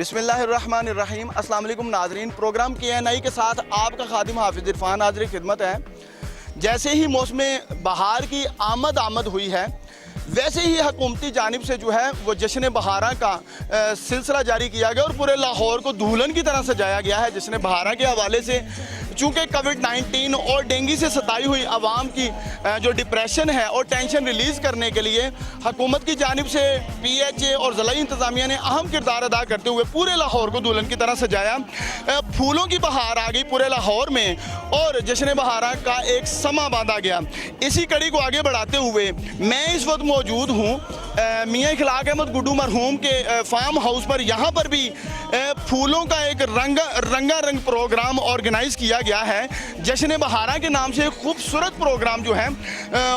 बिस्मिल्लाहिर्रहमानिर्रहीम। अस्सलाम वालेकुम नाज़रीन, प्रोग्राम KNI के साथ आपका खादिम हाफिज़ इरफान हाज़िर खिदमत है। जैसे ही मौसम बहार की आमद हुई है, वैसे ही हुकूमती जानिब से जो है वो जश्न बहारा का सिलसिला जारी किया गया और पूरे लाहौर को दुल्हन की तरह सजाया गया है। जश्न बहारा के हवाले से चूँकि कोविड-19 और डेंगू से सताई हुई आवाम की जो डिप्रेशन है और टेंशन रिलीज़ करने के लिए हुकूमत की जानिब से PHA और ज़िला इंतज़ामिया ने अहम किरदार अदा करते हुए पूरे लाहौर को दुल्हन की तरह सजाया। फूलों की बहार आ गई पूरे लाहौर में और जश्न बहारा का एक समा बांधा गया। इसी कड़ी को आगे बढ़ाते हुए मैं इस वक्त मौजूद हूँ मियाँ इखलाक अहमद गुड्डू मरहूम के फार्म हाउस पर। यहाँ पर भी फूलों का एक रंगारंग प्रोग्राम ऑर्गेनाइज़ किया गया है। जश्न बहारा के नाम से एक खूबसूरत प्रोग्राम जो है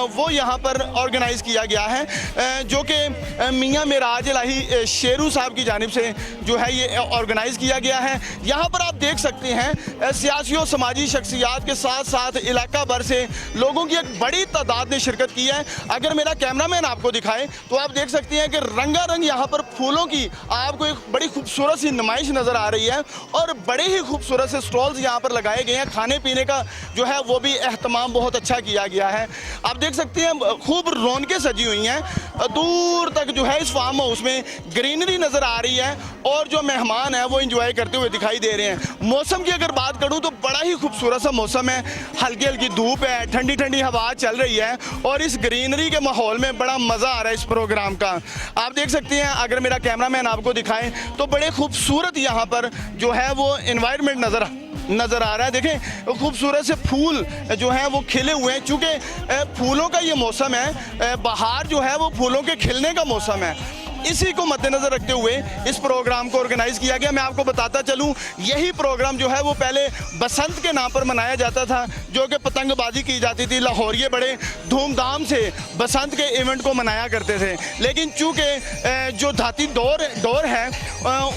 वो यहाँ पर ऑर्गेनाइज़ किया गया है, जो कि मियाँ मेराज इलाही शेरू साहब की जानिब से जो है ये ऑर्गेनाइज़ किया गया है। यहाँ पर आप देख सकते हैं सियासी और समाजी शख्सियात के साथ साथ इलाका भर से लोगों की एक बड़ी तादाद ने शिरकत की है। अगर मेरा कैमरामैन आपको दिखाए तो आप देख सकते हैं कि रंगारंग यहाँ पर फूलों की आपको एक बड़ी खूबसूरत सी नुमाइश नज़र आ रही है और बड़े ही खूबसूरत से स्टॉल्स यहाँ पर लगाए गए हैं। खाने पीने का जो है वो भी एहतमाम बहुत अच्छा किया गया है। आप देख सकते हैं खूब रौनकें सजी हुई हैं, दूर तक जो है इस फार्म हाउस में ग्रीनरी नज़र आ रही है और जो मेहमान हैं वो इंजॉय करते हुए दिखाई दे रहे हैं। मौसम की अगर बात करूँ तो बड़ा ही खूबसूरत सा मौसम है, हल्की हल्की धूप है, ठंडी ठंडी हवा चल रही है और इस ग्रीनरी के माहौल में बड़ा मज़ा आ रहा है इस प्रोग्राम का। आप देख सकते हैं अगर मेरा कैमरामैन आपको दिखाए तो बड़े खूबसूरत यहाँ पर जो है वो एनवायरनमेंट नज़र आ रहा है। देखें खूबसूरत से फूल जो हैं वो खिले हुए हैं। चूँकि फूलों का ये मौसम है, बहार जो है वो फूलों के खिलने का मौसम है। इसी को मद्देनज़र रखते हुए इस प्रोग्राम को ऑर्गेनाइज़ किया गया। मैं आपको बताता चलूँ यही प्रोग्राम जो है वो पहले बसंत के नाम पर मनाया जाता था, जो कि पतंगबाजी की जाती थी। लाहौरिये बड़े धूमधाम से बसंत के इवेंट को मनाया करते थे, लेकिन चूँकि जो धाती दौर है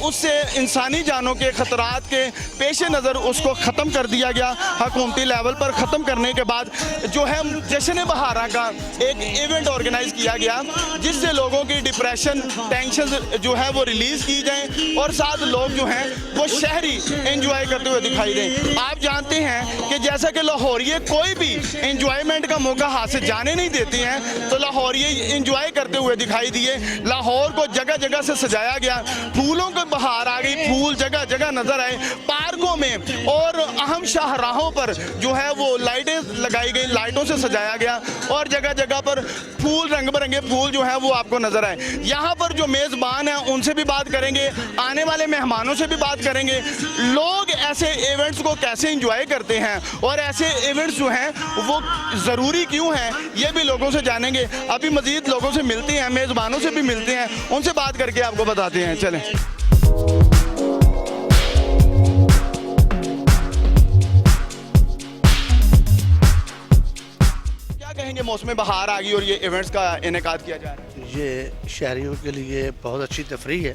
उससे इंसानी जानों के ख़तरात के पेश नज़र उसको ख़त्म कर दिया गया। हुकूमती लेवल पर ख़त्म करने के बाद जो है जश्न बहारा का एक इवेंट ऑर्गेनाइज़ किया गया, जिससे लोगों की डिप्रेशन टेंशन जो है वो रिलीज़ की जाए और साथ लोग जो हैं वो शहरी एंजॉय करते हुए दिखाई दें। आप जानते हैं कि जैसा कि लाहौरिये कोई भी एंजॉयमेंट का मौका हाथ से जाने नहीं देते हैं, तो लाहौरिये एंजॉय करते हुए दिखाई दिए। लाहौर को जगह जगह से सजाया गया, फूलों की बहार आ गई, फूल जगह जगह नजर आए। पार्कों में और अहम शाहराहों पर जो है वो लाइटें लगाई गई, लाइटों से सजाया गया और जगह जगह पर फूल रंग बिरंगे फूल जो है वो आपको नजर आए। यहाँ पर जो मेज़बान हैं उनसे भी बात करेंगे, आने वाले मेहमानों से भी बात करेंगे, लोग ऐसे इवेंट्स को कैसे एंजॉय करते हैं और ऐसे इवेंट्स जो हैं वो ज़रूरी क्यों हैं, ये भी लोगों से जानेंगे। अभी मज़ीद लोगों से मिलते हैं, मेज़बानों से भी मिलते हैं, उनसे बात करके आपको बताते हैं। चलें। क्या कहेंगे, मौसम बहार आ गई और ये इवेंट्स का इनेकाद किया जा रहा है? ये शहरियों के लिए बहुत अच्छी तफरीह है,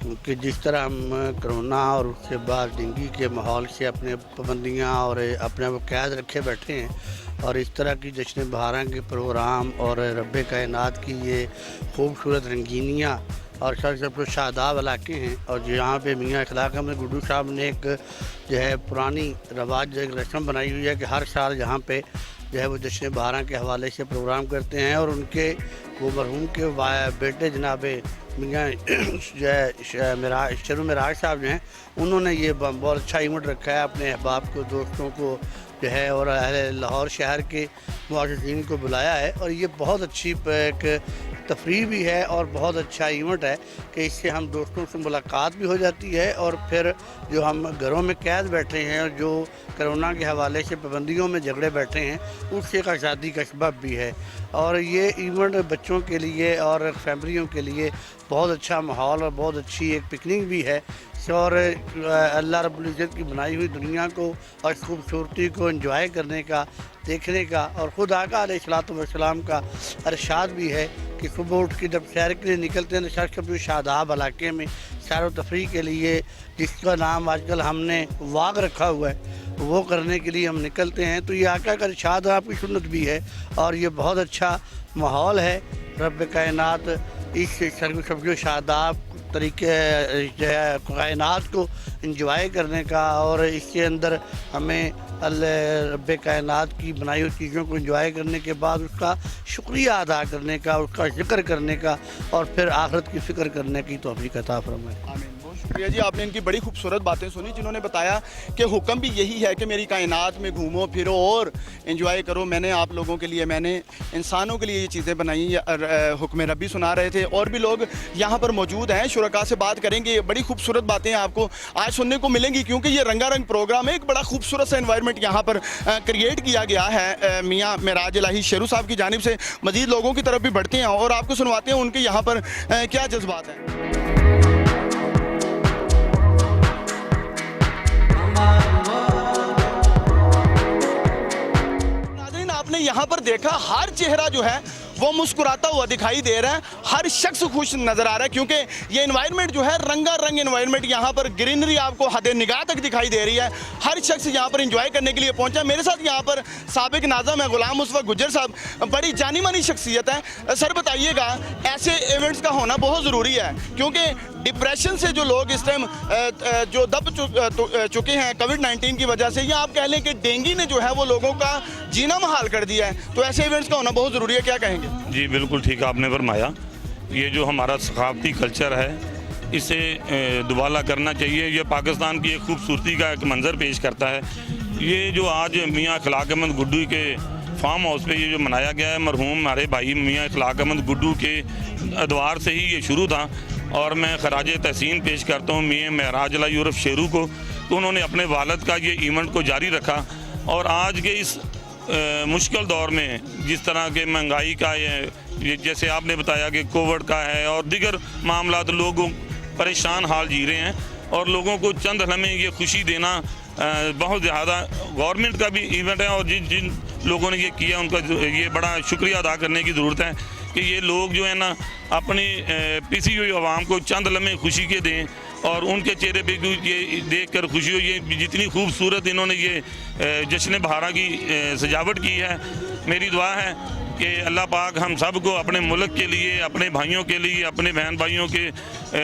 क्योंकि जिस तरह हम कोरोना और उसके बाद डेंगू के माहौल से अपने पाबंदियाँ और अपने आप कैद रखे बैठे हैं, और इस तरह की जश्न बहारा के प्रोग्राम और रब्बे कायनात की ये खूबसूरत रंगीनियाँ और सब शादाब इलाके हैं। और यहाँ पे मियाँ इखलाक अहमद गुड्डू साहब ने एक जो है पुरानी रवाज जो एक रस्म बनाई हुई है कि हर साल यहाँ पे जो है वो जश्न बहारा के हवाले से प्रोग्राम करते हैं। और उनके वो मरहूम के बेटे जनाब मियाँ जो है शेरू मेराज साहब जो हैं, उन्होंने ये बहुत अच्छा इवेंट रखा है, अपने अहबाब को, दोस्तों को जो है और लाहौर शहर के मुआज़िज़ीन को बुलाया है। और ये बहुत अच्छी एक तफरीह भी है और बहुत अच्छा इवेंट है कि इससे हम दोस्तों से मुलाकात भी हो जाती है और फिर जो हम घरों में कैद बैठे हैं और जो कोरोना के हवाले से पाबंदियों में झगड़े बैठे हैं, उससे एक आज़ादी का सबब भी है। और ये इवेंट बच्चों के लिए और फैमिलियों के लिए बहुत अच्छा माहौल और बहुत अच्छी एक पिकनिक भी है। और अल्लाह रब्बुल इज़्ज़त की बनाई हुई दुनिया को और खूबसूरती को एंजॉय करने का, देखने का, और ख़ुद आका अलैहिस्सलातु वस्सलाम का इरशाद भी है कि सुबह उठ के जब सैर के लिए निकलते हैं तो शर्क़ शादाब इलाके में सैर व तफरीह के लिए, जिसका नाम आजकल हमने वाक रखा हुआ है, वो करने के लिए हम निकलते हैं। तो ये आका का इरशाद आपकी सुन्नत भी है और ये बहुत अच्छा माहौल है। रब्बे कायनात इस शर्क़ शादाब तरीके जो है कायनात को इंजॉय करने का, और इसके अंदर हमें अल्लाह रब्बे कायनात की बनाई हुई चीज़ों को इंजॉय करने के बाद उसका शुक्रिया अदा करने का, उसका जिक्र करने का, और फिर आखिरत की फ़िक्र करने की तौफीक अता फरमाए। आमीन। बहुत शुक्रिया जी, आपने इनकी बड़ी खूबसूरत बातें सुनी, जिन्होंने बताया कि हुक्म भी यही है कि मेरी कायनात में घूमो फिरो और एंजॉय करो। मैंने आप लोगों के लिए, मैंने इंसानों के लिए ये चीज़ें बनाई। हुक्म रब्बी सुना रहे थे और भी लोग यहाँ पर मौजूद हैं, शुरका से बात करेंगे। बड़ी खूबसूरत बातें आपको आज सुनने को मिलेंगी, क्योंकि ये रंगारंग प्रोग्राम है। एक बड़ा खूबसूरत सा एनवायरनमेंट यहाँ पर क्रिएट किया गया है मियाँ मेराज इलाही शेरू साहब की जानिब से। मज़ीद लोगों की तरफ भी बढ़ते हैं और आपको सुनवाते हैं उनके यहाँ पर क्या जज्बात हैं। आपने यहाँ पर देखा हर चेहरा जो है वो मुस्कुराता हुआ दिखाई दे रहा है, हर शख्स खुश नजर आ रहा है, क्योंकि ये एनवायरनमेंट जो है रंगारंग एनवायरनमेंट, यहाँ पर ग्रीनरी आपको हद निगाह तक दिखाई दे रही है। हर शख्स यहाँ पर एंजॉय करने के लिए पहुंचा। मेरे साथ यहाँ पर साबिक नाज़िम है गुलाम मुस्तफा गुज्जर साहब, बड़ी जानी मानी शख्सियत है। सर बताइएगा, ऐसे इवेंट्स का होना बहुत ज़रूरी है, क्योंकि डिप्रेशन से जो लोग इस टाइम जो दब चुके हैं कोविड-19 की वजह से, या आप कह लें कि डेंगू ने जो है वो लोगों का जीना मुहाल कर दिया है, तो ऐसे इवेंट्स का होना बहुत ज़रूरी है। क्या कहेंगे? जी बिल्कुल ठीक आपने फरमाया। ये जो हमारा सकाफती कल्चर है, इसे दुबाला करना चाहिए। ये पाकिस्तान की एक खूबसूरती का एक मंज़र पेश करता है। ये जो आज मियाँ इखलाक अहमद गुड्डू के फार्म हाउस पे ये जो मनाया गया है, मरहूम हमारे भाई मियाँ इखलाक अहमद गुड्डू के अदवार से ही ये शुरू था, और मैं खराज तहसीन पेश करता हूँ मियाँ मेराज इलाही उर्फ शेरू को। तो उन्होंने अपने वालिद का ये इवेंट को जारी रखा, और आज के इस मुश्किल दौर में जिस तरह के महंगाई का ये जैसे आपने बताया कि कोविड का है और दीगर मामला, तो लोग परेशान हाल जी रहे हैं, और लोगों को चंद लम्हे ये खुशी देना बहुत ज़्यादा गवर्नमेंट का भी इवेंट है, और जिन लोगों ने ये किया उनका ये बड़ा शुक्रिया अदा करने की ज़रूरत है कि ये लोग जो है ना अपनी पिसी हुई आवाम को चंद लम्हे खुशी के दें, और उनके चेहरे पे ये देख कर खुशी हो। ये जितनी खूबसूरत इन्होंने ये जश्न बहारा की सजावट की है, मेरी दुआ है कि अल्लाह पाक हम सब को अपने मुल्क के लिए, अपने भाइयों के लिए, अपने बहन भाइयों के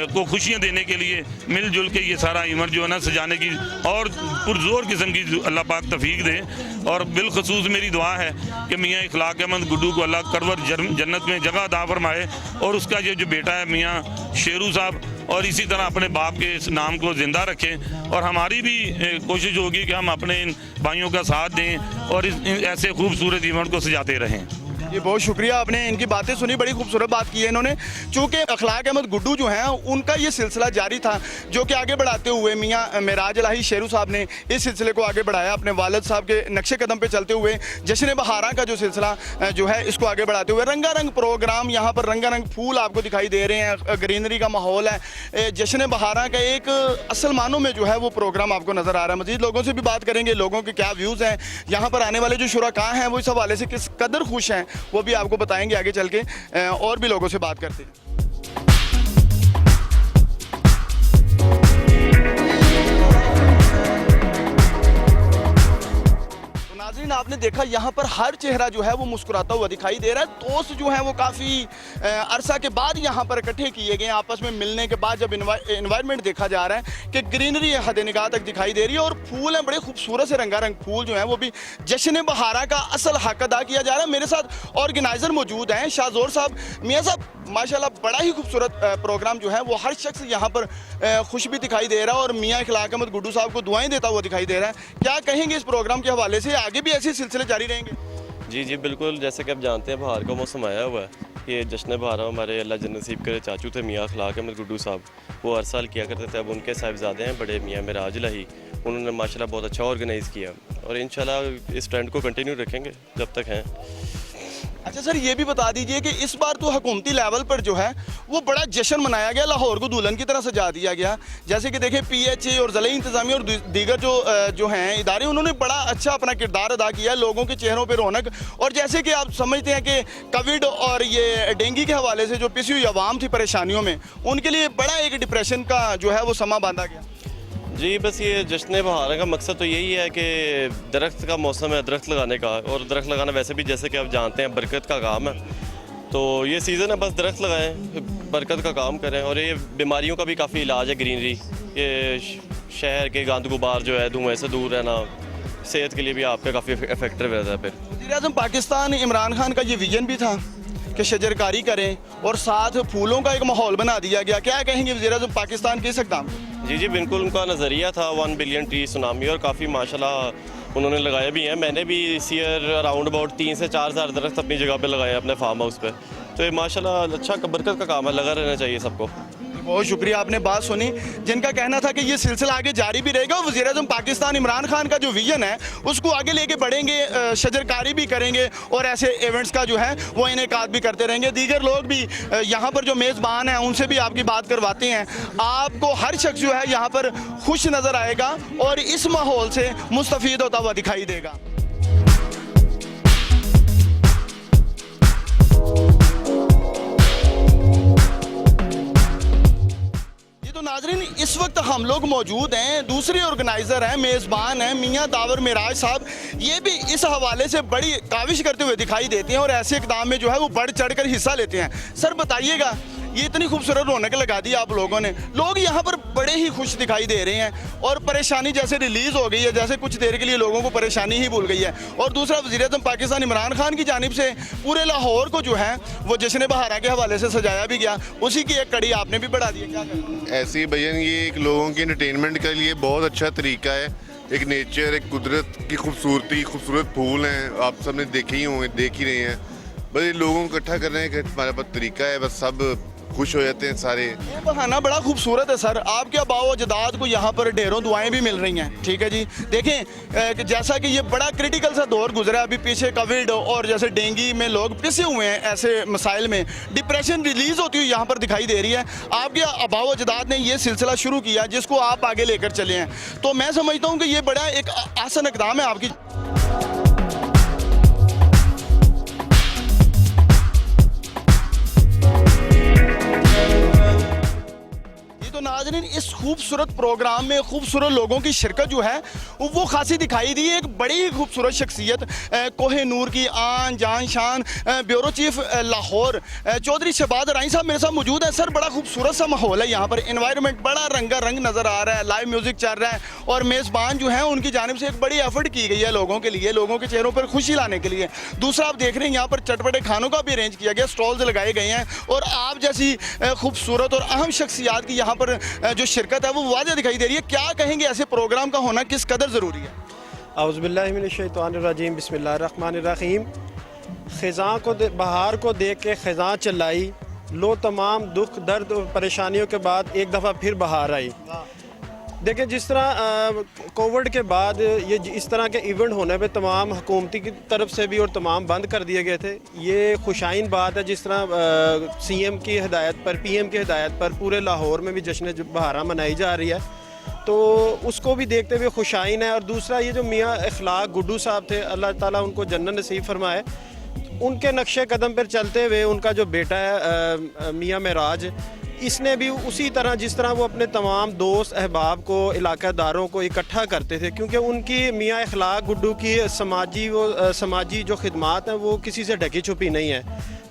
को खुशियाँ देने के लिए मिलजुल के ये सारा इवेंट जो है ना सजाने की और पुरजोर किस्म की अल्लाह पाक तौफीक दे। और बिलखसूस मेरी दुआ है कि मियाँ इखलाक अहमद गुड्डू को अल्लाह करवर जन्नत में जगह अता फरमाए, और उसका ये जो बेटा है मियाँ शेरू साहब, और इसी तरह अपने बाप के इस नाम को ज़िंदा रखें। और हमारी भी कोशिश होगी कि हम अपने इन भाइयों का साथ दें और ऐसे खूबसूरत इवेंट को सजाते रहें। ये बहुत शुक्रिया, आपने इनकी बातें सुनी, बड़ी खूबसूरत बात की है इन्होंने। चूँकि इखलाक अहमद गुड्डू जो हैं उनका ये सिलसिला जारी था, जो कि आगे बढ़ाते हुए मियाँ मेराज इलाही शेरू साहब ने इस सिलसिले को आगे बढ़ाया, अपने वालिद साहब के नक्शे कदम पे चलते हुए जश्न बहारा का जो सिलसिला जो है इसको आगे बढ़ाते हुए रंगारंग प्रोग्राम, यहाँ पर रंगारंग फूल आपको दिखाई दे रहे हैं, ग्रीनरी का माहौल है। जश्न बहारा का एक असल मानों में जो है वो प्रोग्राम आपको नज़र आ रहा है। मज़ीद लोगों से भी बात करेंगे, लोगों के क्या व्यूज़ हैं, यहाँ पर आने वाले जो शुरका हैं वो इस हवाले से किस कदर खुश हैं, वो भी आपको बताएंगे आगे चल के। और भी लोगों से बात करते हैं। नाज़रीन, आपने देखा यहाँ पर हर चेहरा जो है वो मुस्कुराता हुआ दिखाई दे रहा है। दोस्त जो है वो काफ़ी अरसा के बाद यहाँ पर इकट्ठे किए गए, आपस में मिलने के बाद जब इन्वायरमेंट देखा जा रहा है कि ग्रीनरी हद निगाह तक दिखाई दे रही है, और फूल हैं बड़े खूबसूरत से रंगारंग फूल जो हैं वो भी जश्न बहारा का असल हक अदा किया जा रहा है। मेरे साथ ऑर्गेनाइज़र मौजूद हैं शाहजोर साहब। मियाँ साहब, माशाल्लाह बड़ा ही खूबसूरत प्रोग्राम जो है वो हर शख्स यहाँ पर खुश भी दिखाई दे रहा है, और मियाँ इखलाक अहमद गुड्डू साहब को दुआएं देता हुआ दिखाई दे रहा है। क्या कहेंगे इस प्रोग्राम के हवाले से, आगे भी ऐसे सिलसिले जारी रहेंगे? जी जी बिल्कुल, जैसे कि आप जानते हैं बहार का मौसम आया हुआ है। ये जश्न बहार हमारे अल्लाह जन्नत नसीब करे चाचू थे मियाँ इखलाक अहमद गुड्डू साहब, वो हर साल किया करते थे। अब उनके साहिबजादे हैं बड़े मियाँ मेराज इलाही, उन्होंने माशाल्लाह बहुत अच्छा ऑर्गेनाइज़ किया, और इंशाल्लाह इस ट्रेंड को कंटिन्यू रखेंगे जब तक हैं। अच्छा सर, ये भी बता दीजिए कि इस बार तो हुकूमती लेवल पर जो है वो बड़ा जश्न मनाया गया, लाहौर को दुल्हन की तरह सजा दिया गया। जैसे कि देखें PHA और ज़िला इंतज़ामिया और दीगर जो हैं इदारे, उन्होंने बड़ा अच्छा अपना किरदार अदा किया, लोगों के चेहरों पर रौनक। और जैसे कि आप समझते हैं कि कोविड और ये डेंगू के हवाले से जो पिसी हुई आवाम थी परेशानियों में, उनके लिए बड़ा एक डिप्रेशन का जो है वो समा बांधा गया। जी बस ये जश्न बहार का मकसद तो यही है कि दरख्त का मौसम है, दरख्त लगाने का, और दरख्त लगाना वैसे भी जैसे कि आप जानते हैं बरकत का काम है। तो ये सीज़न है, बस दरख्त लगाएं, बरकत का काम करें। और ये बीमारियों का भी काफ़ी इलाज है ग्रीनरी। ये शहर के गंद गुबार जो है, धुएँ से दूर रहना सेहत के लिए भी आपका काफ़ी इफेक्टिव रहता है। फिर वज़ीर-ए-आज़म पाकिस्तान इमरान खान का ये विजन भी था कि शजरकारी करें और साथ फूलों का एक माहौल बना दिया गया। क्या कहेंगे वज़ीर-ए-आज़म पाकिस्तान के इस इक़दाम? जी जी बिल्कुल, उनका नज़रिया था 1 बिलियन ट्री सुनामी, और काफ़ी माशाल्लाह उन्होंने लगाए भी हैं। मैंने भी इस ईयर अराउंड अबाउट 3 से 4 हज़ार दरख्त अपनी जगह पे लगाए अपने फार्म हाउस पे। तो ये माशाल्लाह अच्छा बरकत का काम है, लगा रहना चाहिए सबको। बहुत शुक्रिया, आपने बात सुनी। जिनका कहना था कि ये सिलसिला आगे जारी भी रहेगा। वज़ीर-ए-आज़म पाकिस्तान इमरान खान का जो विजन है उसको आगे लेके बढ़ेंगे, शजरकारी भी करेंगे और ऐसे इवेंट्स का जो है वो इनेकाद भी करते रहेंगे। दीगर लोग भी यहाँ पर जो मेज़बान हैं उनसे भी आपकी बात करवाते हैं। आपको हर शख्स जो है यहाँ पर खुश नज़र आएगा और इस माहौल से मुस्तफ़ीद होता हुआ दिखाई देगा। तो नाज़रीन, इस वक्त हम लोग मौजूद हैं, दूसरे ऑर्गेनाइज़र हैं, मेज़बान हैं मियाँ दावर मिराज साहब। ये भी इस हवाले से बड़ी काविश करते हुए दिखाई देते हैं और ऐसे इक़दाम में जो है वो बढ़ चढ़ कर हिस्सा लेते हैं। सर बताइएगा, ये इतनी खूबसूरत रौनक लगा दी आप लोगों ने, लोग यहाँ पर बड़े ही खुश दिखाई दे रहे हैं और परेशानी जैसे रिलीज़ हो गई है, जैसे कुछ देर के लिए लोगों को परेशानी ही भूल गई है। और दूसरा, वज़ीर-ए-आज़म पाकिस्तान इमरान खान की जानिब से पूरे लाहौर को जो है वो जश्न बहारा के हवाले से सजाया भी गया, उसी की एक कड़ी आपने भी बढ़ा दी है। क्या कहना है? ऐसे ही भजन ये एक लोगों के एंटरटेनमेंट के लिए बहुत अच्छा तरीका है। एक नेचर, एक कुदरत की खूबसूरती, खूबसूरत फूल हैं, आप सबने देखे ही होंगे, देख ही रहे हैं। बस ये लोगों को इकट्ठा करने का हमारे पास तरीका है, बस सब खुश हो जाते हैं सारे। ये बहाना बड़ा खूबसूरत है सर। आपके आबाओ अजदाद को यहाँ पर ढेरों दुआएं भी मिल रही हैं, ठीक है जी। देखें कि जैसा कि ये बड़ा क्रिटिकल सा दौर गुजरा है, अभी पीछे कोविड और जैसे डेंगू में लोग पिसे हुए हैं, ऐसे मसाइल में डिप्रेशन रिलीज़ होती हुई यहाँ पर दिखाई दे रही है। आपके आबाओ अजदाद ने ये सिलसिला शुरू किया जिसको आप आगे लेकर चले हैं, तो मैं समझता हूँ कि ये बड़ा एक आसान इक़दाम है आपकी। तो नाज़रीन, इस खूबसूरत प्रोग्राम में खूबसूरत लोगों की शिरकत जो है वो खासी दिखाई दी। एक बड़ी ही खूबसूरत शख्सियत कोह-ए-नूर की आन जान शान ब्यूरो चीफ लाहौर चौधरी शहबाज राई साहब मेरे साथ मौजूद है। सर, बड़ा खूबसूरत सा माहौल है यहाँ पर, इन्वायरमेंट बड़ा रंगारंग नज़र आ रहा है, लाइव म्यूज़िक चल रहा है और मेज़बान जो है उनकी जानिब से एक बड़ी एफर्ट की गई है लोगों के लिए, लोगों के चेहरों पर खुशी लाने के लिए। दूसरा, आप देख रहे हैं यहाँ पर चटपटे खानों का भी अरेंज किया गया, स्टॉल्स लगाए गए हैं और आप जैसी खूबसूरत और अहम शख्सियात की यहाँ पर जो शिरकत है वो वाज़ेह दिखाई दे रही है। क्या कहेंगे, ऐसे प्रोग्राम का होना किस कदर ज़रूरी है? औज़ुबिल्लाहि मिनश्शैतानिर्रजीम, बिस्मिल्लाहिर्रहमानिर्रहीम। ख़िज़ां को बहार को देख के ख़िज़ां चिल्लाई, लो तमाम दुख दर्द और परेशानियों के बाद एक दफ़ा फिर बहार आई। देखिए, जिस तरह कोविड के बाद ये इस तरह के इवेंट होने पे तमाम हुकूमती की तरफ से भी और तमाम बंद कर दिए गए थे, ये खुशाइन बात है। जिस तरह CM की हिदायत पर, PM की हिदायत पर पूरे लाहौर में भी जश्न बहारा मनाई जा रही है, तो उसको भी देखते हुए खुशाइन है। और दूसरा, ये जो मियाँ इखलाक गुड्डू साहब थे, अल्लाह ताला उनको जन्नत नसीब फरमाए, उनके नक्शे कदम पर चलते हुए उनका जो बेटा है मियाँ मेराज, इसने भी उसी तरह जिस तरह वो अपने तमाम दोस्त अहबाब को, इलाकादारों को इकट्ठा करते थे, क्योंकि उनकी मियाँ इखलाक गुड्डू की समाजी जो खिदमात हैं वो किसी से ढकी छुपी नहीं है।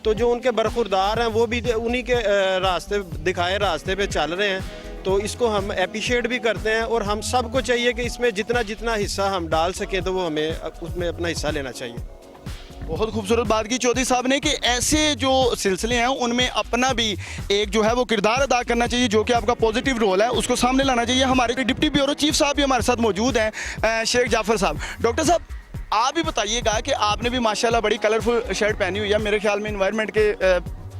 तो जो उनके बरखुरदार हैं वो भी उन्हीं के रास्ते दिखाए रास्ते पे चल रहे हैं, तो इसको हम अप्रिशिएट भी करते हैं। और हम सबको चाहिए कि इसमें जितना जितना हिस्सा हम डाल सकें तो वो हमें उसमें अपना हिस्सा लेना चाहिए। बहुत खूबसूरत बात की चौधरी साहब ने कि ऐसे जो सिलसिले हैं उनमें अपना भी एक जो है वो किरदार अदा करना चाहिए, जो कि आपका पॉजिटिव रोल है उसको सामने लाना चाहिए। हमारे डिप्टी ब्यूरो चीफ साहब भी हमारे साथ मौजूद हैं, शेख जाफर साहब। डॉक्टर साहब, आप भी बताइएगा कि आपने भी माशाल्लाह बड़ी कलरफुल शर्ट पहनी हुई है, मेरे ख्याल में इन्वायरमेंट के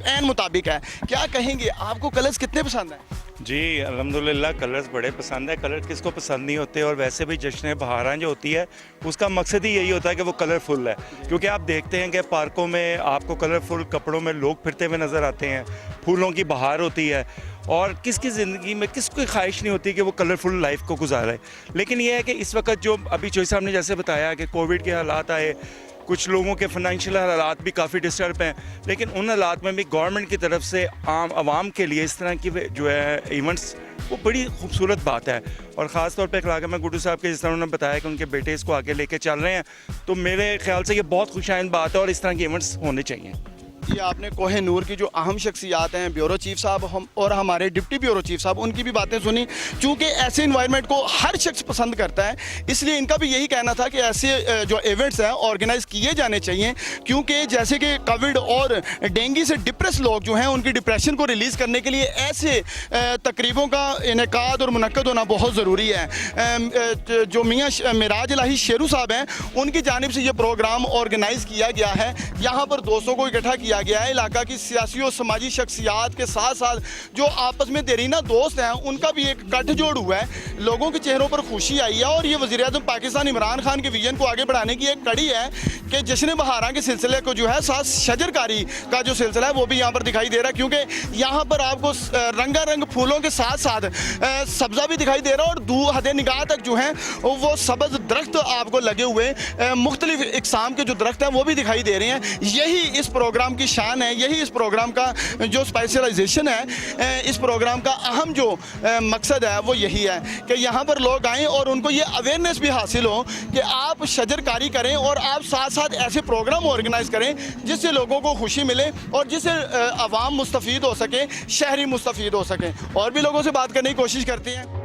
एन मुताबिक है। क्या कहेंगे, आपको कलर्स कितने पसंद हैं? जी अल्हम्दुलिल्लाह, कलर्स बड़े पसंद है। कलर किसको पसंद नहीं होते, और वैसे भी जश्न बहारां जो होती है उसका मकसद ही यही होता है कि वो कलरफुल है। क्योंकि आप देखते हैं कि पार्कों में आपको कलरफुल कपड़ों में लोग फिरते हुए नज़र आते हैं, फूलों की बहार होती है, और किसकी ज़िंदगी में किसको ख्वाहिश नहीं होती कि वो कलरफुल लाइफ को गुजारे। लेकिन ये है कि इस वक्त जो अभी चौधरी साहब ने जैसे बताया कि कोविड के हालात आए, कुछ लोगों के फाइनेंशियल हालात भी काफ़ी डिस्टर्ब हैं, लेकिन उन हालात में भी गवर्नमेंट की तरफ से आम आवाम के लिए इस तरह की जो है इवेंट्स, वो बड़ी खूबसूरत बात है। और ख़ास तौर पे इखलाक में गुड्डू साहब के जिस तरह उन्होंने बताया कि उनके बेटे इसको आगे लेके चल रहे हैं, तो मेरे ख्याल से ये बहुत खुशाइन बात है और इस तरह के इवेंट्स होने चाहिए। ये आपने कोहिनूर की जो अहम शख्सियात हैं, ब्यूरो चीफ साहब हम और हमारे डिप्टी ब्यूरो चीफ साहब, उनकी भी बातें सुनी। चूँकि ऐसे इन्वायरमेंट को हर शख्स पसंद करता है, इसलिए इनका भी यही कहना था कि ऐसे जो इवेंट्स हैं ऑर्गेनाइज किए जाने चाहिए, क्योंकि जैसे कि कोविड और डेंगू से डिप्रेस लोग जो हैं उनकी डिप्रेशन को रिलीज़ करने के लिए ऐसे तकरीबों का इनेकाद और मुनक्कद होना बहुत ज़रूरी है। जो मियाँ मिराज इलाही शेरू साहब हैं, उनकी जानिब से ये प्रोग्राम ऑर्गेनाइज़ किया गया है। यहाँ पर दोस्तों को इकट्ठा किया गया है, इलाका की सियासी और समाजी शख्सियात के साथ साथ जो आपस में देरीना दोस्त हैं उनका भी एक गठजोड़ हुआ है। लोगों के चेहरों पर खुशी आई है और ये वज़ीर-ए-आज़म पाकिस्तान इमरान खान के विजन को आगे बढ़ाने की एक कड़ी है कि जश्न बहारां के सिलसिले को जो है साथ शजरकारी का जो सिलसिला है वो भी यहाँ पर दिखाई दे रहा है, क्योंकि यहाँ पर आपको रंगारंग फूलों के साथ साथ सब्ज़ा भी दिखाई दे रहा है और दूर हद निगाह तक जो है वो सब्ज़ दरख्त आपको लगे हुए मुख्तलिफ इकसाम के जो दरख्त हैं वो भी दिखाई दे रहे हैं। यही इस प्रोग्राम की शान है, यही इस प्रोग्राम का जो स्पेशलाइजेशन है, इस प्रोग्राम का अहम जो मकसद है वो यही है कि यहाँ पर लोग आएँ और उनको ये अवेयरनेस भी हासिल हो कि आप शजरकारी करें और आप साथ साथ ऐसे प्रोग्राम ऑर्गेनाइज करें जिससे लोगों को खुशी मिले और जिससे अवाम मुस्तफ़ीद हो सके, शहरी मुस्तफ़ीद हो सके। और भी लोगों से बात करने की कोशिश करते हैं।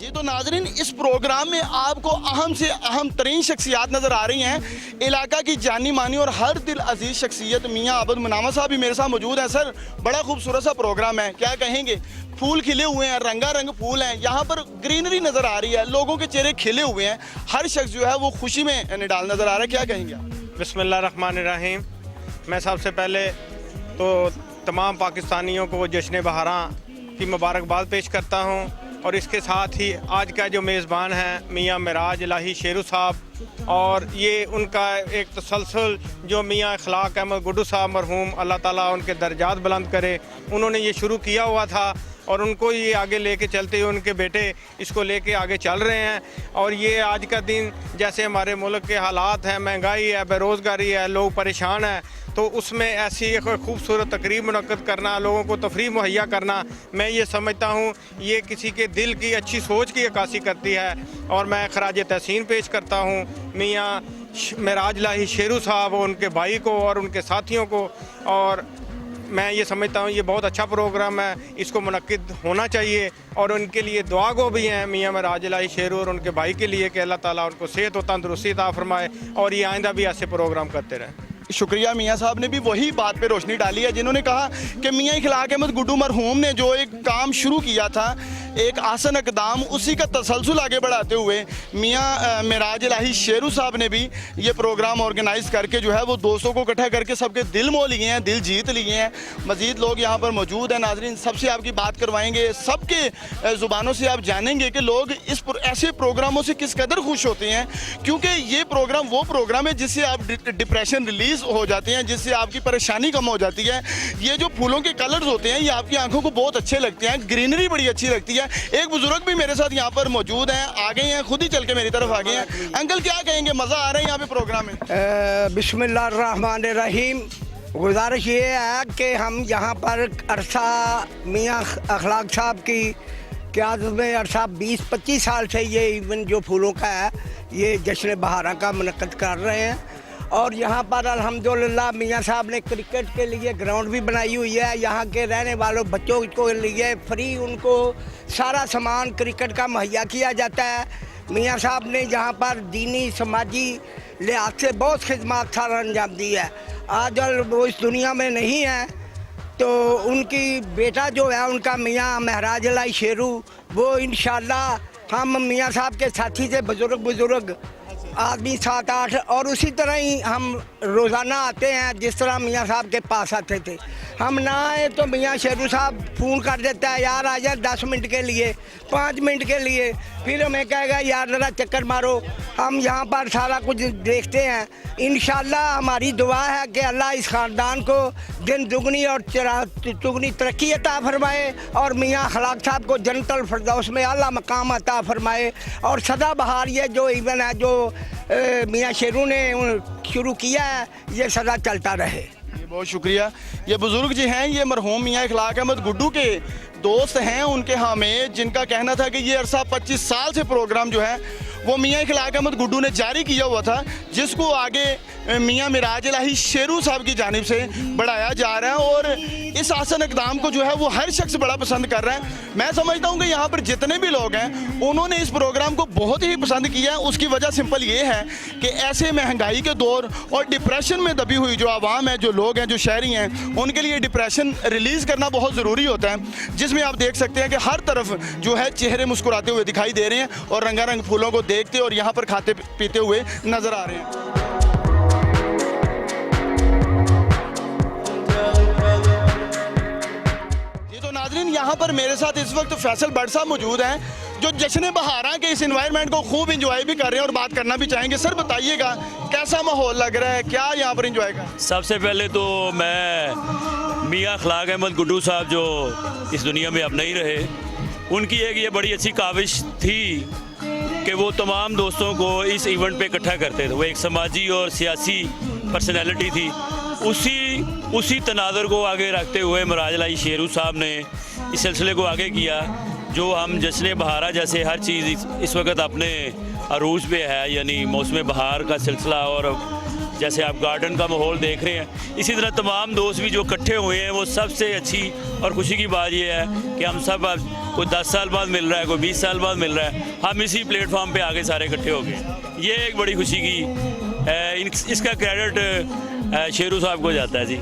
तो नाजरीन, इस प्रोग्राम में आपको अहम से अहम तरीन शख्सियात नज़र आ रही हैं। इलाका की जानी मानी और हर दिल अजीज़ शख्सियत मियाँ अबद मुनामा साहब भी मेरे साथ मौजूद हैं। सर, बड़ा खूबसूरत सा प्रोग्राम है, क्या कहेंगे? फूल खिले हुए हैं, रंगारंग फूल हैं, यहाँ पर ग्रीनरी नज़र आ रही है, लोगों के चेहरे खिले हुए हैं, हर शख्स जो है वो खुशी में निडाल नज़र आ रहा है, क्या कहेंगे आप? बिस्मिल्लाहिर्रहमानिर्रहीम। मैं सबसे पहले तो तमाम पाकिस्तानियों को जश्न बहारां की मुबारकबाद पेश करता हूँ और इसके साथ ही आज का जो मेज़बान हैं मियाँ मिराज इलाही शेरू साहब और ये उनका एक तसलसल जो मियाँ इखलाक अहमद गुड्डू साहब मरहूम, अल्लाह ताला उनके दर्जात बुलंद करे, उन्होंने ये शुरू किया हुआ था और उनको ये आगे लेके चलते हुए उनके बेटे इसको लेके आगे चल रहे हैं। और ये आज का दिन जैसे हमारे मुल्क के हालात हैं, महंगाई है, बेरोज़गारी है, लोग परेशान हैं, तो उसमें ऐसी एक खूबसूरत तकरीब मुनक्कद करना, लोगों को तफरीह मुहैया करना, मैं ये समझता हूँ ये किसी के दिल की अच्छी सोच की अक्कासी करती है। और मैं खराज तहसीन पेश करता हूँ मियाँ मिराज इलाही शेरू साहब, उनके भाई को और उनके साथियों को, और मैं ये समझता हूँ ये बहुत अच्छा प्रोग्राम है, इसको मुनक्किद होना चाहिए और उनके लिए दुआ गो भी हैं मियाँ मिराज इलाही शेरू और उनके भाई के लिए कि अल्लाह ताला उनको सेहत और तंदुरुस्ती अता फरमाए और ये आइंदा भी ऐसे प्रोग्राम करते रहें। शुक्रिया। मियाँ साहब ने भी वही बात पे रोशनी डाली है जिन्होंने कहा कि मियाँ इखलाक अहमद गुड्डू मरहूम ने जो एक काम शुरू किया था, एक आसन अकदाम, उसी का तसलसल आगे बढ़ाते हुए मियाँ मिराज इलाही शेरू साहब ने भी ये प्रोग्राम ऑर्गेनाइज़ करके जो है वो दोस्तों को इकट्ठा करके सबके दिल मोह लिए हैं, दिल जीत लिए हैं। मज़ीद लोग यहाँ पर मौजूद हैं। नाजरीन, सबसे आपकी बात करवाएंगे, सबके ज़ुबानों से आप जानेंगे कि लोग इस ऐसे प्रोग्रामों से किस कदर खुश होते हैं, क्योंकि ये प्रोग्राम वो प्रोग्राम है जिससे आप डिप्रेशन रिलीज़ हो जाते हैं, जिससे आपकी परेशानी कम हो जाती है। ये जो फूलों के कलर्स होते हैं ये आपकी आंखों को बहुत अच्छे लगते हैं, ग्रीनरी बड़ी अच्छी लगती है। एक बुजुर्ग भी मेरे साथ यहाँ पर मौजूद हैं, आ गए हैं, खुद ही चल के मेरी तरफ आ गए हैं। अंकल, क्या कहेंगे, मज़ा आ रहा है यहाँ पे प्रोग्राम में? बिस्मिल्लाहिर्रहमानिर्रहीम। गुजारिश ये है कि हम यहाँ पर अरसा मियाँ अखलाक साहब की क़यादत में अरसा 20-25 साल से ये इवेंट जो फूलों का है ये जश्न बहारां का मुनक्कद कर रहे हैं। और यहाँ पर अल्हम्दुलिल्लाह मियाँ साहब ने क्रिकेट के लिए ग्राउंड भी बनाई हुई है। यहाँ के रहने वालों बच्चों को लिए फ्री उनको सारा सामान क्रिकेट का मुहैया किया जाता है। मियाँ साहब ने यहाँ पर दीनी समाजी लिहाज से बहुत खिदमत सारा अंजाम दी है। आज वो इस दुनिया में नहीं है तो उनकी बेटा जो है उनका मियाँ महराज इलाही शेरू, वो इंशाअल्लाह हम मियाँ साहब के साथी से बुज़ुर्ग आदमी 7-8 और उसी तरह ही हम रोज़ाना आते हैं जिस तरह मियाँ साहब के पास आते थे। हम ना आए तो मियाँ शेरू साहब फ़ोन कर देता है, यार आ जाए 10 मिनट के लिए, 5 मिनट के लिए, फिर हमें कहेगा यार ज़रा चक्कर मारो। हम यहाँ पर सारा कुछ देखते हैं। इंशाअल्लाह हमारी दुआ है कि अल्लाह इस ख़ानदान को दिन दुगनी और चुगनी तरक्की अता फरमाए और मियाँ अखलाक साहब को जन्नतुल फिरदौस में आला मकाम अता फरमाए। और सदा बहार ये जो इवेंट है जो मियाँ शेरू ने शुरू किया है ये सदा चलता रहे। बहुत शुक्रिया। ये बुज़ुर्ग जी हैं, ये मरहूम मियाँ इखलाक अहमद गुड्डू के दोस्त हैं उनके यहाँ में जिनका कहना था कि ये अरसा 25 साल से प्रोग्राम जो है वो मियाँ इखलाक अहमद गुड्डू ने जारी किया हुआ था, जिसको आगे मियाँ मिराज इलाही शेरू साहब की जानिब से बढ़ाया जा रहा है और इस आसन इक़दाम को जो है वो हर शख्स बड़ा पसंद कर रहा है। मैं समझता हूँ कि यहाँ पर जितने भी लोग हैं उन्होंने इस प्रोग्राम को बहुत ही पसंद किया है। उसकी वजह सिंपल ये है कि ऐसे महंगाई के दौर और डिप्रेशन में दबी हुई जो आवाम है, जो लोग हैं, जो शहरी हैं, उनके लिए डिप्रेशन रिलीज़ करना बहुत ज़रूरी होता है, जिसमें आप देख सकते हैं कि हर तरफ जो है चेहरे मुस्कुराते हुए दिखाई दे रहे हैं और रंगारंग फूलों को देखते और यहाँ पर खाते पीते हुए नज़र आ रहे हैं। तो नाज़रीन, यहाँ पर मेरे साथ इस वक्त फैसल भट्ट साहब मौजूद हैं जो जश्न बहारा के इस एनवायरनमेंट को खूब इंजॉय भी कर रहे हैं और बात करना भी चाहेंगे। सर बताइएगा कैसा माहौल लग रहा है, क्या यहाँ पर इंजॉय कर? सबसे पहले तो मैं मियाँ इखलाक अहमद गुड्डू साहब जो इस दुनिया में अब नहीं रहे, उनकी एक ये बड़ी अच्छी काविश थी कि वो तमाम दोस्तों को इस इवेंट पे इकट्ठा करते थे। वो एक समाजी और सियासी पर्सनैलिटी थी। उसी तनाज़ुर को आगे रखते हुए मिराज इलाही शेरू साहब ने इस सिलसिले को आगे किया। जो हम जश्न बहारा जैसे हर चीज़ इस वक्त अपने अरूज पे है, यानी मौसम बहार का सिलसिला, और जैसे आप गार्डन का माहौल देख रहे हैं, इसी तरह तमाम दोस्त भी जो इकट्ठे हुए हैं, वो सबसे अच्छी और खुशी की बात ये है कि हम सब कोई 10 साल बाद मिल रहा है, कोई 20 साल बाद मिल रहा है, हम इसी प्लेटफॉर्म पे आगे सारे इकट्ठे हो गए। ये एक बड़ी खुशी की इसका क्रेडिट शेरू साहब को जाता है जी।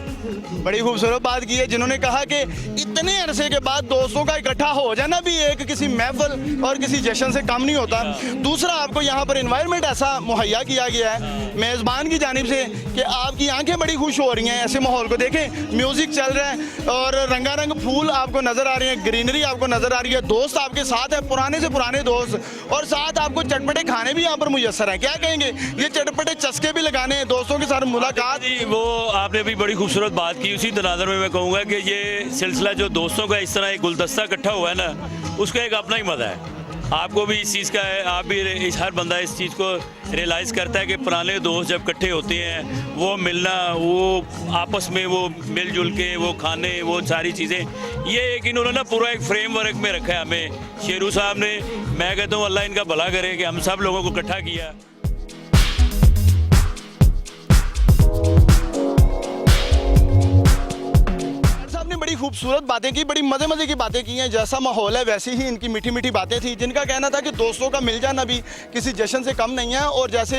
बड़ी खूबसूरत बात की है जिन्होंने कहा कि इतने अरसे के बाद दोस्तों का इकट्ठा हो जाना भी एक किसी महफिल और किसी जश्न से कम नहीं होता। दूसरा, आपको यहाँ पर एनवायरनमेंट ऐसा मुहैया किया गया है मेज़बान की जानिब से कि आपकी आंखें बड़ी खुश हो रही हैं। ऐसे माहौल को देखें, म्यूज़िक चल रहा है और रंगारंग फूल आपको नज़र आ रहे हैं, ग्रीनरी आपको नज़र आ रही है, दोस्त आपके साथ हैं, पुराने से पुराने दोस्त, और साथ आपको चटपटे खाने भी यहाँ पर मुयस्सर हैं। क्या कहेंगे, ये चटपटे चस्के भी लगाने, दोस्तों के साथ मुलाकात? वो आपने भी बड़ी खूबसूरत बात की। उसी तनाज़ुर में मैं कहूँगा कि ये सिलसिला जो दोस्तों का इस तरह एक गुलदस्ता इकट्ठा हुआ है ना, उसका एक अपना ही मज़ा है। आपको भी इस चीज़ का है, आप भी हर बंदा इस चीज़ को रियलाइज़ करता है कि पुराने दोस्त जब इकट्ठे होते हैं, वो मिलना, वो आपस में वो मिलजुल के वो खाने, वो सारी चीज़ें, ये एक इन्होंने ना पूरा एक फ्रेमवर्क में रखा है हमें शेरू साहब ने। मैं कहता हूँ अल्लाह इनका भला करे कि हम सब लोगों को इकट्ठा किया। बड़ी खूबसूरत बातें की, बड़ी मज़े की बातें की हैं। जैसा माहौल है वैसी ही इनकी मीठी मीठी बातें थी, जिनका कहना था कि दोस्तों का मिल जाना भी किसी जश्न से कम नहीं है। और जैसे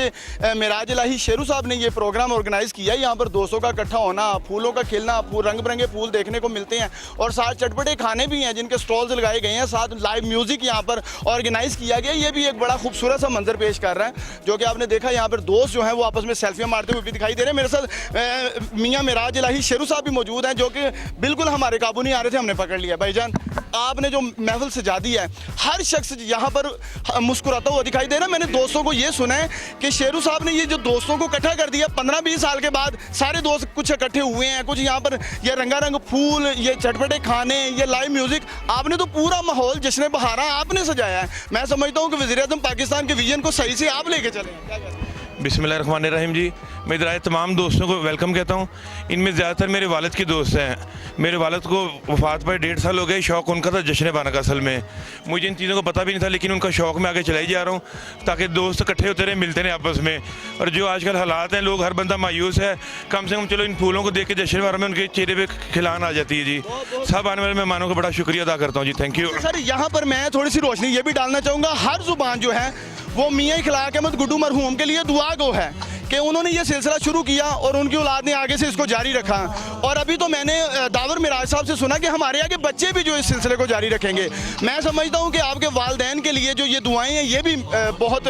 मिराज इलाही शेरू साहब ने ये प्रोग्राम ऑर्गेनाइज़ किया, यहाँ पर दोस्तों का इकट्ठा होना, फूलों का खिलना, रंग बिरंगे फूल देखने को मिलते हैं और साथ चटपटे खाने भी हैं जिनके स्टॉल्स लगाए गए हैं, साथ लाइव म्यूज़िक यहाँ पर ऑर्गेनाइज़ किया गया। ये भी एक बड़ा खूबसूरत सा मंजर पेश कर रहा है, जो कि आपने देखा यहाँ पर दोस्त जो हैं वो आपस में सेल्फियाँ मारते हुए भी दिखाई दे रहे हैं। मेरे साथ मियाँ मिराज इलाही शेरू साहब भी मौजूद हैं, जो कि बिल्कुल हमारे काबू नहीं आ रहे थे, हमने पकड़ लिया। भाईजान, आपने जो महफिल सजा दी है, हर शख्स यहाँ पर मुस्कुराता हुआ दिखाई दे रहा है। मैंने दोस्तों को ये सुना है कि शेरू साहब ने ये जो दोस्तों को इकट्ठा कर दिया, 15-20 साल के बाद सारे दोस्त कुछ इकट्ठे हुए हैं, कुछ यहाँ पर ये रंगारंग फूल, ये चटपटे खाने, ये लाइव म्यूजिक, आपने तो पूरा माहौल जश्न बहारा आपने सजाया है। मैं समझता हूँ कि वज़ीर-ए-आज़म पाकिस्तान के विजन को सही से आप लेके चले। क्या कहते हैं? बिस्मिल्लाहिर्रहमानिर्रहीम जी, मैं इधर आए तमाम दोस्तों को वेलकम कहता हूँ। इनमें ज़्यादातर मेरे वालिद के दोस्त हैं। मेरे वालिद को वफ़ात पर 1.5 साल हो गए। शौक़ उनका था जश्न बहारा का। असल में मुझे इन चीज़ों को पता भी नहीं था, लेकिन उनका शौक़ में आगे चलाई जा रहा हूँ ताकि दोस्त इकट्ठे होते रहे, मिलते रहे आपस में। और जो आजकल हालात हैं, लोग हर बंदा मायूस है, कम से कम चलो इन फूलों को देख के जश्न बहारा में उनके चेहरे पर खिलान आ जाती है जी। सब आने वाले मेहमानों का बड़ा शुक्रिया अदा करता हूँ जी, थैंक यू। सर, यहाँ पर मैं थोड़ी सी रोशनी ये भी डालना चाहूँगा, हर ज़ुबान जो है वो मियाँ इखलाक अहमद गुड्डू मरहूम के लिए दुआ गो है कि उन्होंने ये सिलसिला शुरू किया और उनकी औलाद ने आगे से इसको जारी रखा। और अभी तो मैंने दावर मिराज साहब से सुना कि हमारे आगे बच्चे भी जो इस सिलसिले को जारी रखेंगे। मैं समझता हूँ कि आपके वालिदैन के लिए जो ये दुआएं हैं, ये भी बहुत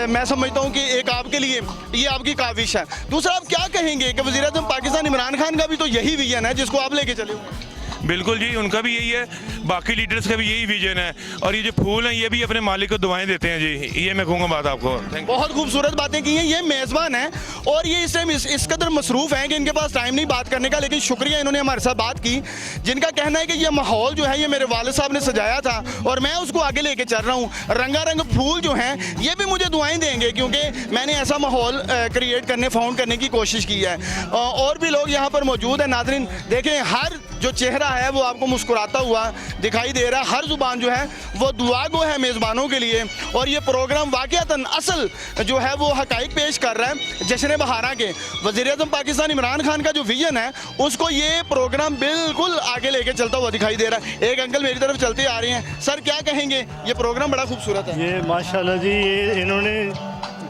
मैं समझता हूँ कि एक आपके लिए ये आपकी काविश है। दूसरा, आप क्या कहेंगे कि वज़ीर-ए-आज़म पाकिस्तान इमरान खान का भी तो यही विजन है जिसको आप लेके चले हुए हैं? बिल्कुल जी, उनका भी यही है, बाकी लीडर्स का भी यही विजन है। और ये जो फूल हैं, ये भी अपने मालिक को दुआएं देते हैं जी। ये मैं कहूँगा बात आपको। बहुत खूबसूरत बातें की हैं। ये मेज़बान हैं और ये इस टाइम इस कदर मसरूफ़ हैं कि इनके पास टाइम नहीं बात करने का, लेकिन शुक्रिया इन्होंने हमारे साथ बात की। जिनका कहना है कि ये माहौल जो है ये मेरे वालिद साहब ने सजाया था और मैं उसको आगे लेके चल रहा हूँ। रंगारंग फूल जो हैं ये भी मुझे दुआएं देंगे, क्योंकि मैंने ऐसा माहौल क्रिएट करने, फाउंड करने की कोशिश की है। और भी लोग यहाँ पर मौजूद हैं। नाज़रीन देखें, हर जो चेहरा है वो आपको मुस्कुराता हुआ दिखाई दे रहा है। हर जुबान जो है वो दुआ गो है मेज़बानों के लिए, और ये प्रोग्राम वाक़अतन असल जो है वो हक़ाइक़ पेश कर रहा है जश्न बहारा के। वज़ीर-ए-आज़म पाकिस्तान इमरान खान का जो विज़न है उसको ये प्रोग्राम बिल्कुल आगे लेके चलता हुआ दिखाई दे रहा है। एक अंकल मेरी तरफ चलते आ रहे हैं, सर क्या कहेंगे, ये प्रोग्राम बड़ा खूबसूरत है। ये माशाल्लाह जी, ये इन्होंने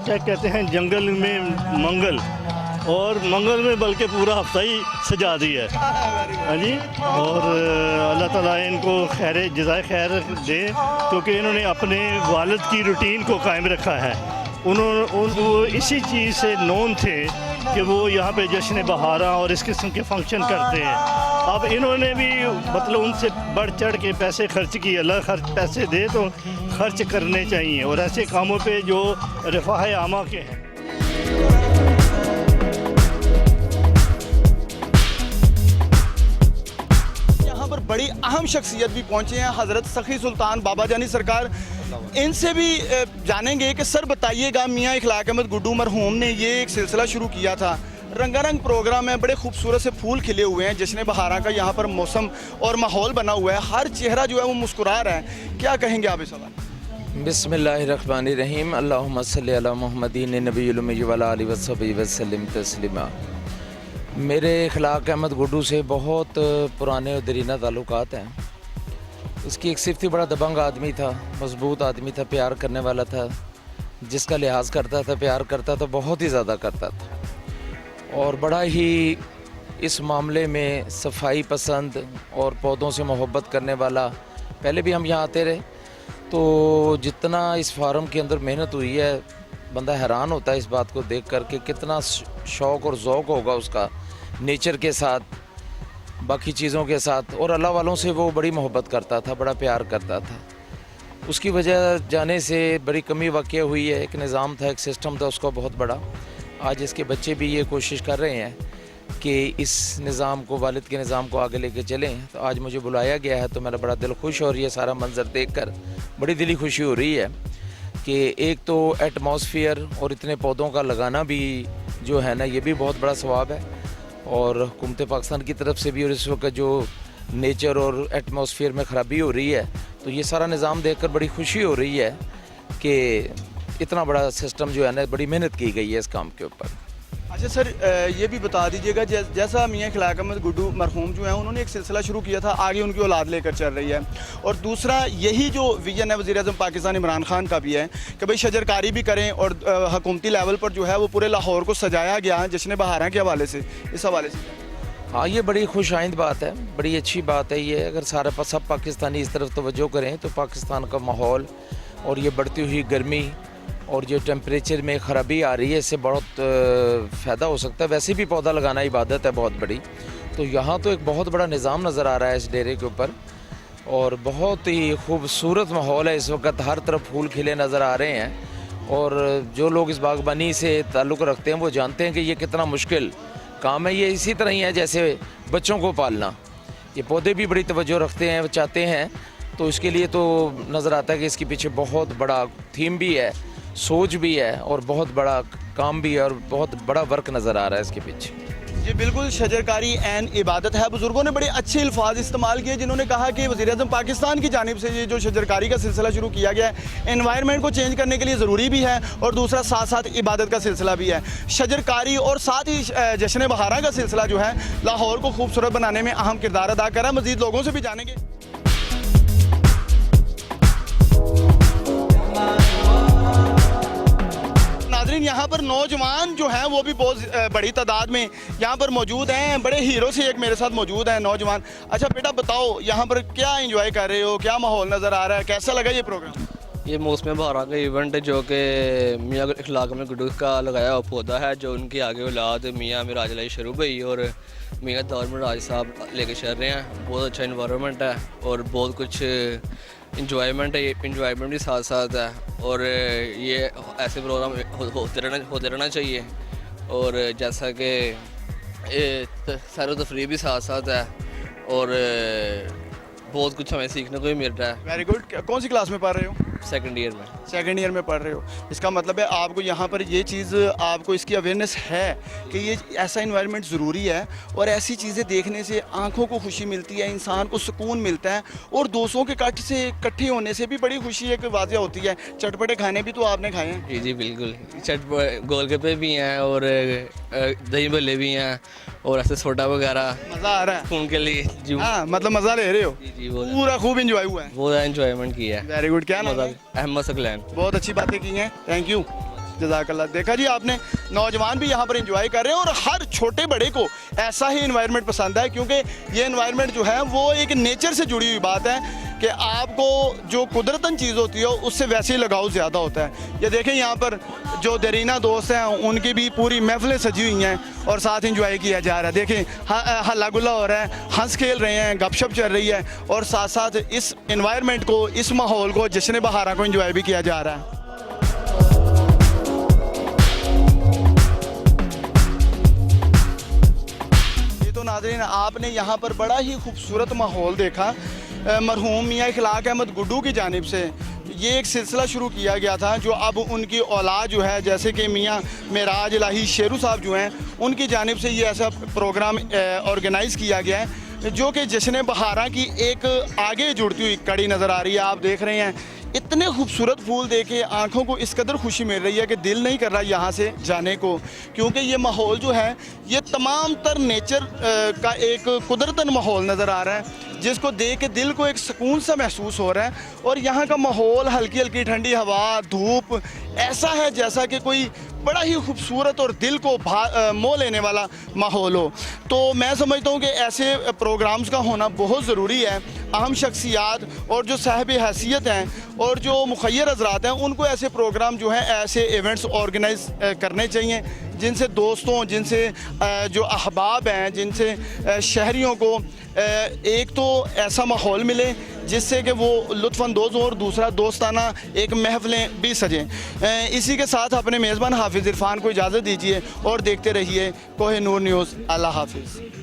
क्या कहते हैं जंगल में मंगल, और मंगल में बल्कि पूरा हफ्ता ही सजा दिया है। हाँ जी, और अल्लाह ताला इनको खैर जज़ाए खैर दे, क्योंकि इन्होंने अपने वालिद की रूटीन को कायम रखा है। वो इसी चीज़ से नोन थे कि वो यहाँ पे जश्न बहारा और इस किस्म के फंक्शन करते हैं। अब इन्होंने भी मतलब उनसे बढ़ चढ़ के पैसे खर्च किए। अल्लाह खर्च पैसे दे तो खर्च करने चाहिए, और ऐसे कामों पे जो रफ़ाह आमा के हैं। यहाँ पर बड़ी अहम शख्सियत भी पहुँचे हैं, हज़रत सखी सुल्तान बाबा जानी सरकार। इनसे भी जानेंगे कि सर बताइएगा, मियाँ इखलाक अहमद गुड्डू मरहूम ने ये एक सिलसिला शुरू किया था, रंगारंग प्रोग्राम है, बड़े खूबसूरत से फूल खिले हुए हैं, जश्न बहारा का यहाँ पर मौसम और माहौल बना हुआ है, हर चेहरा जो है वो मुस्कुरा रहा है। क्या कहेंगे आप इस सवाल? बिस्मिल्लाहिर्रहमानिर्रहीम, अल्लाहुम्मा सल्ली अला मुहम्मदिन नबील उम्मी व अला आलिहि व सहबिहि व सल्लिम तस्लीमा। मेरे इखलाक अहमद गुड्डू से बहुत पुराने और दरीना ताल्लुकात हैं। उसकी एक सिफ़त थी, बड़ा दबंग आदमी था, मजबूत आदमी था, प्यार करने वाला था, जिसका लिहाज करता था, प्यार करता था, बहुत ही ज़्यादा करता था, और बड़ा ही इस मामले में सफाई पसंद और पौधों से मोहब्बत करने वाला। पहले भी हम यहाँ आते रहे, तो जितना इस फार्म के अंदर मेहनत हुई है, बंदा हैरान होता है इस बात को देख कर के कितना शौक़ और ज़ौक़ होगा उसका नेचर के साथ, बाकी चीज़ों के साथ, और अल्लाह वालों से वो बड़ी मोहब्बत करता था, बड़ा प्यार करता था। उसकी वजह जाने से बड़ी कमी वाक़ हुई है। एक निज़ाम था, एक सिस्टम था उसका बहुत बड़ा। आज इसके बच्चे भी ये कोशिश कर रहे हैं कि इस निज़ाम को, वालिद के निज़ाम को आगे लेके चलें। तो आज मुझे बुलाया गया है, तो मेरा बड़ा दिल खुश, और ये सारा मंज़र देखकर बड़ी दिली खुशी हो रही है कि एक तो एटमॉस्फेयर और इतने पौधों का लगाना भी जो है ना, ये भी बहुत बड़ा सवाब है, और हुकूमत पाकिस्तान की तरफ से भी। और इस वक्त जो नेचर और एटमॉस्फेयर में ख़राबी हो रही है, तो ये सारा निज़ाम देखकर बड़ी खुशी हो रही है कि इतना बड़ा सिस्टम जो है ना, बड़ी मेहनत की गई है इस काम के ऊपर। अच्छा सर, ये भी बता दीजिएगा, जैसा मियाँ इखलाक अहमद गुड्डू मरहूम जो हैं उन्होंने एक सिलसिला शुरू किया था, आगे उनकी औलाद लेकर चल रही है, और दूसरा यही जो विजन है वज़ीर-ए-आज़म पाकिस्तान इमरान खान का भी है कि भाई शजरकारी भी करें, और हुकूमती लेवल पर जो है वो पूरे लाहौर को सजाया गया जश्न बहारा के हवाले से। इस हवाले से हाँ, ये बड़ी खुश आइंद बात है, बड़ी अच्छी बात है ये। अगर सारे सब पाकिस्तानी इस तरफ तवज्जो करें तो पाकिस्तान का माहौल और ये बढ़ती हुई गर्मी और जो टेम्परेचर में ख़राबी आ रही है, इससे बहुत फ़ायदा हो सकता है। वैसे भी पौधा लगाना इबादत है बहुत बड़ी, तो यहाँ तो एक बहुत बड़ा निज़ाम नज़र आ रहा है इस डेरे के ऊपर, और बहुत ही खूबसूरत माहौल है इस वक्त। हर तरफ फूल खिले नज़र आ रहे हैं, और जो लोग इस बागबानी से ताल्लुक़ रखते हैं वो जानते हैं कि ये कितना मुश्किल काम है। ये इसी तरह ही है जैसे बच्चों को पालना, ये पौधे भी बड़ी तवज्जो रखते हैं, चाहते हैं, तो इसके लिए तो नज़र आता है कि इसके पीछे बहुत बड़ा थीम भी है, सोच भी है, और बहुत बड़ा काम भी है, और बहुत बड़ा वर्क नज़र आ रहा है इसके पीछे। जी बिल्कुल, शजरकारी एन इबादत है। बुज़ुर्गों ने बड़े अच्छे अल्फाज इस्तेमाल किए, जिन्होंने कहा कि वज़ीर-ए-आज़म पाकिस्तान की जानिब से ये जो शजरकारी का सिलसिला शुरू किया गया है, एनवायरनमेंट को चेंज करने के लिए ज़रूरी भी है, और दूसरा साथ साथ इबादत का सिलसिला भी है। शजरकारी और साथ ही जश्न बहारा का सिलसिला जो है लाहौर को खूबसूरत बनाने में अहम किरदार अदा कर रहा है। मज़ीद लोगों से भी जानेंगे। नाज़रीन, यहाँ पर नौजवान जो हैं वो भी बहुत बड़ी तादाद में यहाँ पर मौजूद हैं। बड़े हीरो से एक मेरे साथ मौजूद हैं नौजवान। अच्छा बेटा बताओ, यहाँ पर क्या एंजॉय कर रहे हो, क्या माहौल नज़र आ रहा है, कैसा लगा ये प्रोग्राम? ये मौसम बहारा का इवेंट है जो कि मियाँ इखलाक अहमद गुड्डू का लगाया हुआ पौधा है, जो उनकी आगे औलाद मियाँ मिराज अली शरूफ भाई और मियाँ दौर मिराज साहब लेके चल रहे हैं। बहुत अच्छा इन्वायरमेंट है और बहुत कुछ इंजॉयमेंट है, इंजॉयमेंट भी साथ साथ है, और ये ऐसे प्रोग्राम होते रहना चाहिए। और जैसा कि सैर तफरीह भी साथ साथ है, और बहुत कुछ हमें सीखने को भी मिल रहा है। Very good. कौन सी क्लास में पढ़ रहे हो? सेकंड ईयर में। सेकंड ईयर में पढ़ रहे हो, इसका मतलब है आपको यहाँ पर ये चीज़, आपको इसकी अवेयरनेस है कि ये ऐसा इन्वायरमेंट ज़रूरी है और ऐसी चीज़ें देखने से आंखों को खुशी मिलती है, इंसान को सुकून मिलता है और दोस्तों के इकट्ठे होने से भी बड़ी खुशी एक वाक़या होती है। चटपटे खाने भी तो आपने खाए हैं? जी जी बिल्कुल, गोलगप्पे भी हैं और दही भल्ले भी हैं और ऐसे सोडा वगैरह। मज़ा आ रहा है खून के लिए जी। हाँ, मतलब मज़ा ले रहे हो? जी जी, वो पूरा खूब इंजॉय हुआ है? बहुत एंजॉयमेंट किया है। Very good. क्या नाम है? अहमद सकलैन। बहुत अच्छी बातें की हैं, थैंक यू, जज़ाकल्लाह। देखा जी आपने, नौजवान भी यहाँ पर एंजॉय कर रहे हैं और हर छोटे बड़े को ऐसा ही इन्वायरमेंट पसंद है, क्योंकि ये इन्वायरमेंट जो है वो एक नेचर से जुड़ी हुई बात है कि आपको जो कुदरतन चीज़ होती है उससे वैसे ही लगाव ज़्यादा होता है। ये देखें यहाँ पर जो दरीना दोस्त हैं उनकी भी पूरी महफिलें सजी हुई हैं और साथ इंजॉय किया जा रहा है। देखें हल्ला गुल्ला हो रहा है, हंस खेल रहे हैं, गपशप चल रही है और साथ साथ इस इन्वायरमेंट को, इस माहौल को, जश्न बहारा को इंजॉय भी किया जा रहा है। तो नाज़रीन, आपने यहाँ पर बड़ा ही खूबसूरत माहौल देखा। मरहूम मियाँ इखलाक अहमद गुड्डू की जानिब से ये एक सिलसिला शुरू किया गया था, जो अब उनकी औलाद जो है, जैसे कि मियाँ मेराज इलाही शेरू साहब जो हैं, उनकी जानिब से ये ऐसा प्रोग्राम ऑर्गेनाइज़ किया गया है, जो कि जश्न बहारा की एक आगे जुड़ती हुई कड़ी नज़र आ रही है। आप देख रहे हैं इतने खूबसूरत फूल देखे आँखों को इस कदर खुशी मिल रही है कि दिल नहीं कर रहा यहाँ से जाने को, क्योंकि ये माहौल जो है ये तमाम तर नेचर का एक कुदरतन माहौल नज़र आ रहा है, जिसको देख के दिल को एक सुकून सा महसूस हो रहा है। और यहाँ का माहौल, हल्की हल्की ठंडी हवा, धूप, ऐसा है जैसा कि कोई बड़ा ही खूबसूरत और दिल को मोह लेने वाला माहौल हो। तो मैं समझता हूँ कि ऐसे प्रोग्राम्स का होना बहुत ज़रूरी है। अहम शख्सियात और जो साहिब हैसियत हैं और जो मुखय्यर हज़रात हैं, उनको ऐसे प्रोग्राम जो हैं, ऐसे इवेंट्स ऑर्गेनाइज़ करने चाहिए, जिनसे दोस्तों, जिनसे जो अहबाब हैं, जिनसे शहरियों को एक तो ऐसा माहौल मिले जिससे कि वो लुत्फ़अंदोज़ हो और दूसरा दोस्ताना एक महफ़िलें भी सजें। इसी के साथ अपने मेज़बान हाफिज़ इरफान को इजाज़त दीजिए और देखते रहिए कोह नूर न्यूज़। अल्लाह हाफिज़।